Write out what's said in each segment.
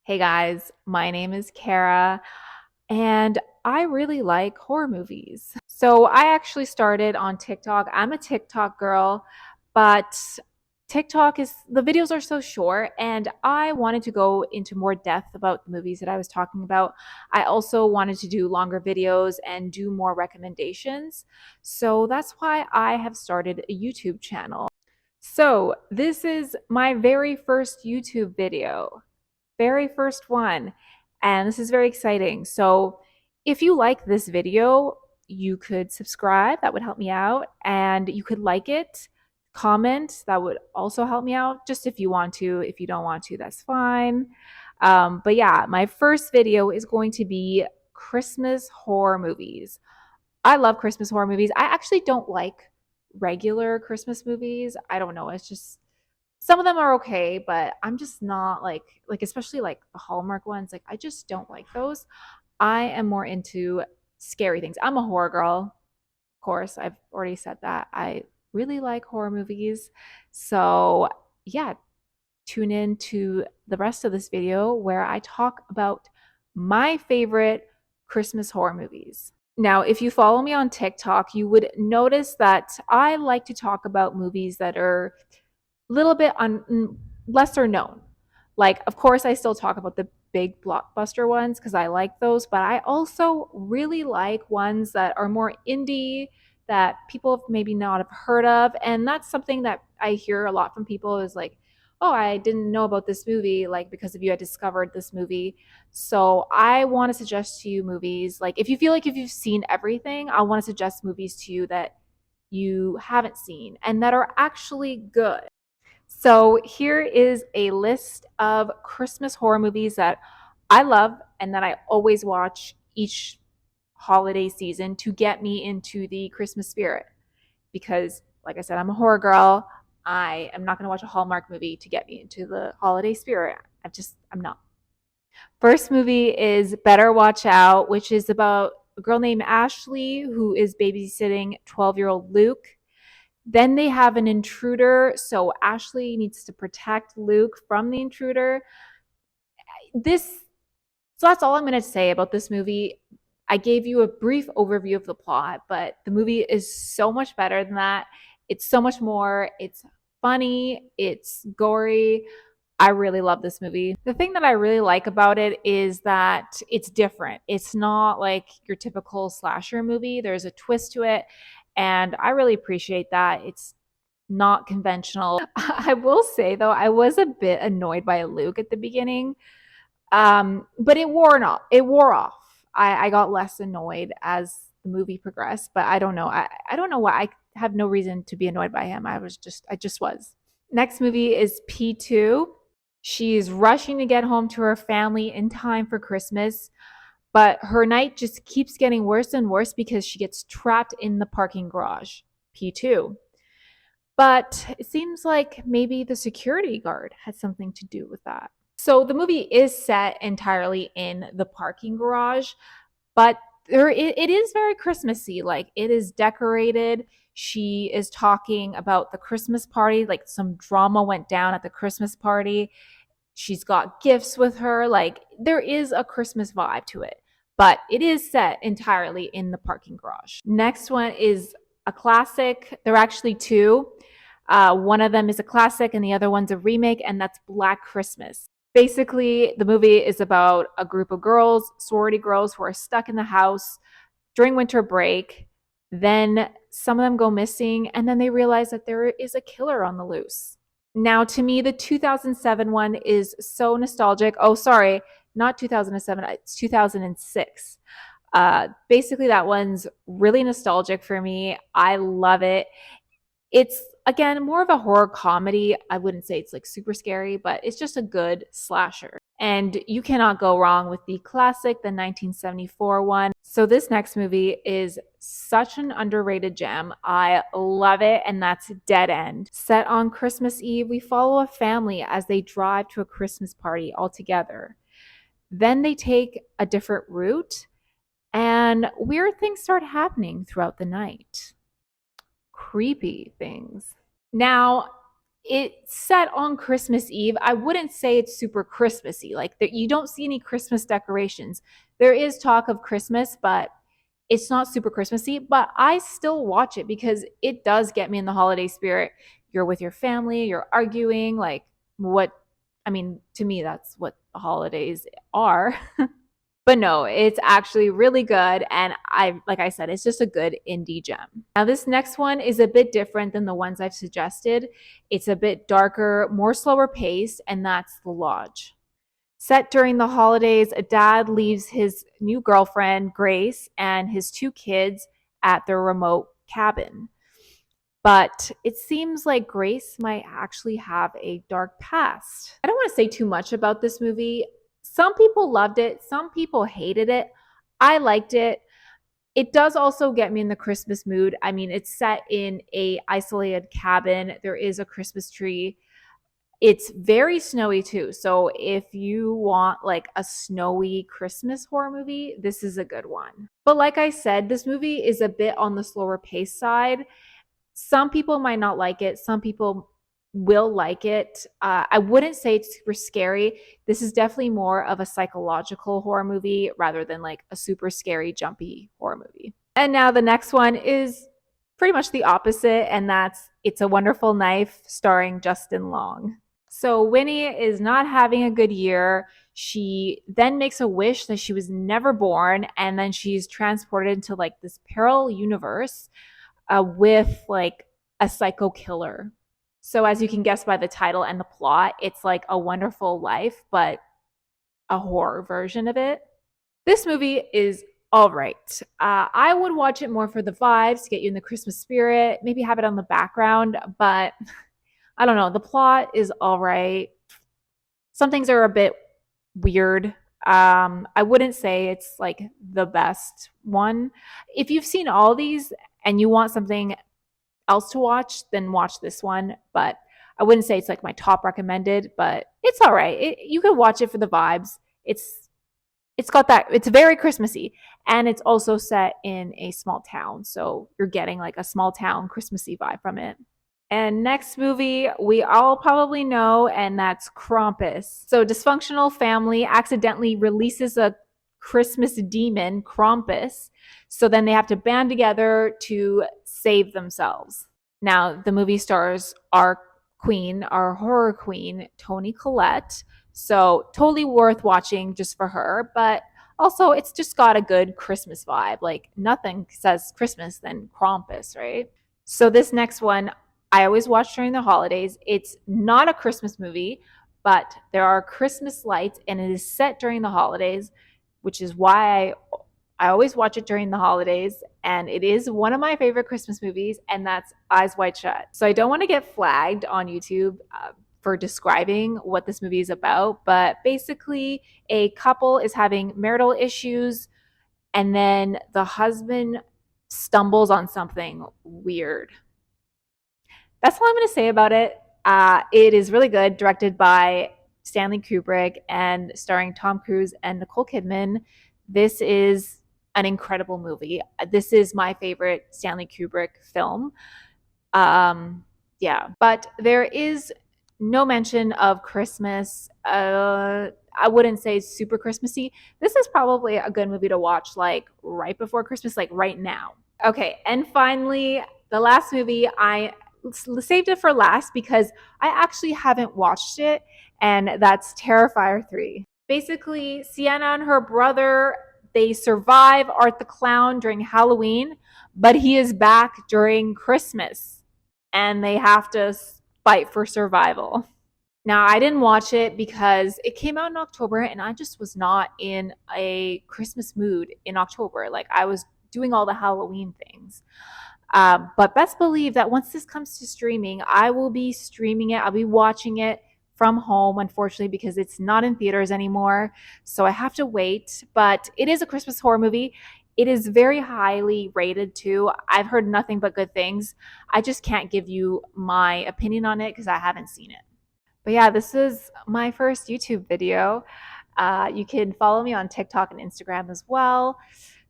Hey guys, my name is Kara, and I really like horror movies. So I actually started on TikTok. I'm a TikTok girl, but TikTok is the videos are so short, and I wanted to go into more depth about the movies that I was talking about. I also wanted to do longer videos and do more recommendations. So that's why I have started a YouTube channel. So this is my very first YouTube video. Very first one. And this is very exciting. So if you like this video, you could subscribe. That would help me out. And you could like it, comment. That would also help me out. Just if you want to. If you don't want to, that's fine. But yeah, my first video is going to be Christmas horror movies. I love Christmas horror movies. I actually don't like regular Christmas movies. I don't know. It's just some of them are okay, but I'm just not like especially like the Hallmark ones. Like I just don't like those. I am more into scary things. I'm a horror girl. Of course, I've already said that. I really like horror movies. So, yeah, tune in to the rest of this video where I talk about my favorite Christmas horror movies. Now, if you follow me on TikTok, you would notice that I like to talk about movies that are little bit lesser known. Like, of course, I still talk about the big blockbuster ones because I like those, but I also really like ones that are more indie that people maybe not have heard of. And that's something that I hear a lot from people is like, oh, I didn't know about this movie, like because of you, I discovered this movie. So I want to suggest to you movies. Like if you feel like if you've seen everything, I want to suggest movies to you that you haven't seen and that are actually good. So here is a list of Christmas horror movies that I love and that I always watch each holiday season to get me into the Christmas spirit. Because, like I said, I'm a horror girl. I am not going to watch a Hallmark movie to get me into the holiday spirit. I'm not. First movie is Better Watch Out, which is about a girl named Ashley who is babysitting 12-year-old Luke. Then they have an intruder, so Ashley needs to protect Luke from the intruder. This so that's all I'm going to say about this movie. I gave you a brief overview of the plot, but the movie is so much better than that. It's so much more. It's funny, it's gory. I really love this movie. The thing that I really like about it is that it's different. It's not like your typical slasher movie. There's a twist to it, and I really appreciate that. It's not conventional. I will say though, I was a bit annoyed by Luke at the beginning, but it wore off. It wore off. I got less annoyed as the movie progressed, but I don't know. I don't know why. I have no reason to be annoyed by him. I just was. Next movie is P2. She's rushing to get home to her family in time for Christmas, but her night just keeps getting worse and worse because she gets trapped in the parking garage. P2. But it seems like maybe the security guard had something to do with that. So the movie is set entirely in the parking garage, but it is very Christmassy. Like it is decorated. She is talking about the Christmas party, like some drama went down at the Christmas party. She's got gifts with her. Like there is a Christmas vibe to it, but it is set entirely in the parking garage. Next one is a classic. There are actually two. One of them is a classic and the other one's a remake, and that's Black Christmas. Basically, the movie is about a group of girls, sorority girls, who are stuck in the house during winter break. Then some of them go missing, and then they realize that there is a killer on the loose. Now, to me, the 2007 one is so nostalgic. Oh, sorry, not 2007, it's 2006. Basically, that one's really nostalgic for me. I love it. It's again more of a horror comedy. I wouldn't say it's like super scary, but it's just a good slasher. And you cannot go wrong with the classic, the 1974 one. So this next movie is such an underrated gem. I love it, and that's Dead End. Set on Christmas Eve, we follow a family as they drive to a Christmas party all together. Then they take a different route, and weird things start happening throughout the night. Creepy things. Now, It's set on Christmas Eve. I wouldn't say it's super Christmassy. Like you don't see any Christmas decorations. There is talk of Christmas, but it's not super Christmassy. But I still watch it because it does get me in the holiday spirit. You're with your family, you're arguing, like what I mean, to me that's what the holidays are. But no, it's actually really good. And like I said, it's just a good indie gem. Now, this next one is a bit different than the ones I've suggested. It's a bit darker, more slower paced, and that's The Lodge. Set during the holidays, a dad leaves his new girlfriend, Grace, and his two kids at their remote cabin. But it seems like Grace might actually have a dark past. I don't want to say too much about this movie. Some people loved it, some people hated it. I liked it. It does also get me in the Christmas mood. I mean, it's set in a isolated cabin. There is a Christmas tree. It's very snowy too. So if you want like a snowy Christmas horror movie, this is a good one. But like I said, this movie is a bit on the slower pace side. Some people might not like it. Some people will like it. I wouldn't say it's super scary. This is definitely more of a psychological horror movie rather than like a super scary, jumpy horror movie. And now the next one is pretty much the opposite, and that's It's a Wonderful Knife starring Justin Long. So Winnie is not having a good year. She then makes a wish that she was never born, and then she's transported into like this parallel universe with like a psycho killer. So, as you can guess by the title and the plot, it's like A Wonderful Life, but a horror version of it. This movie is all right. I would watch it more for the vibes to get you in the Christmas spirit, maybe have it on the background, but I don't know. The plot is all right. Some things are a bit weird. I wouldn't say it's like the best one. If you've seen all these and you want something else to watch, then watch this one. But I wouldn't say it's like my top recommended, but it's all right. You could watch it for the vibes. It's got that. It's very Christmassy, and it's also set in a small town, so you're getting like a small town Christmassy vibe from it. And next movie we all probably know, and that's Krampus. So, dysfunctional family accidentally releases a Christmas demon, Krampus. So then they have to band together to save themselves. Now, the movie stars our queen, our horror queen, Toni Collette. So, totally worth watching just for her. But also, it's just got a good Christmas vibe. Like, nothing says Christmas than Krampus, right? So, this next one, I always watch during the holidays. It's not a Christmas movie, but there are Christmas lights and it is set during the holidays, which is why I always watch it during the holidays. And it is one of my favorite Christmas movies, and that's Eyes Wide Shut. So I don't want to get flagged on YouTube for describing what this movie is about, but basically, a couple is having marital issues, and then the husband stumbles on something weird. That's all I'm going to say about it. It is really good, directed by Stanley Kubrick and starring Tom Cruise and Nicole Kidman. This is an incredible movie. This is my favorite Stanley Kubrick film. Yeah, but there is no mention of Christmas. I wouldn't say it's super Christmassy. This is probably a good movie to watch like right before Christmas, like right now. Okay, and finally, the last movie I saved it for last because I actually haven't watched it, and that's Terrifier 3. Basically, Sienna and her brother, they survive Art the Clown during Halloween, but he is back during Christmas, and they have to fight for survival. Now, I didn't watch it because it came out in October, and I just was not in a Christmas mood in October. Like, I was doing all the Halloween things. But best believe that once this comes to streaming, I will be streaming it. I'll be watching it from home, unfortunately, because it's not in theaters anymore. So I have to wait. But it is a Christmas horror movie. It is very highly rated too. I've heard nothing but good things. I just can't give you my opinion on it because I haven't seen it. But yeah, this is my first YouTube video. You can follow me on TikTok and Instagram as well.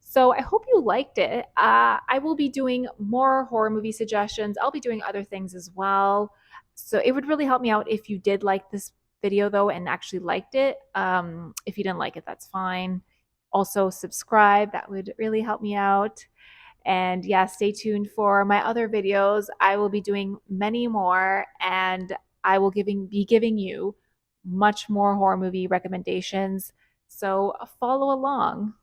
So I hope you liked it. I will be doing more horror movie suggestions. I'll be doing other things as well. So it would really help me out if you did like this video though and actually liked it. If you didn't like it, that's fine. Also, subscribe. That would really help me out. And yeah, stay tuned for my other videos. I will be doing many more, and I will be giving you much more horror movie recommendations. So follow along.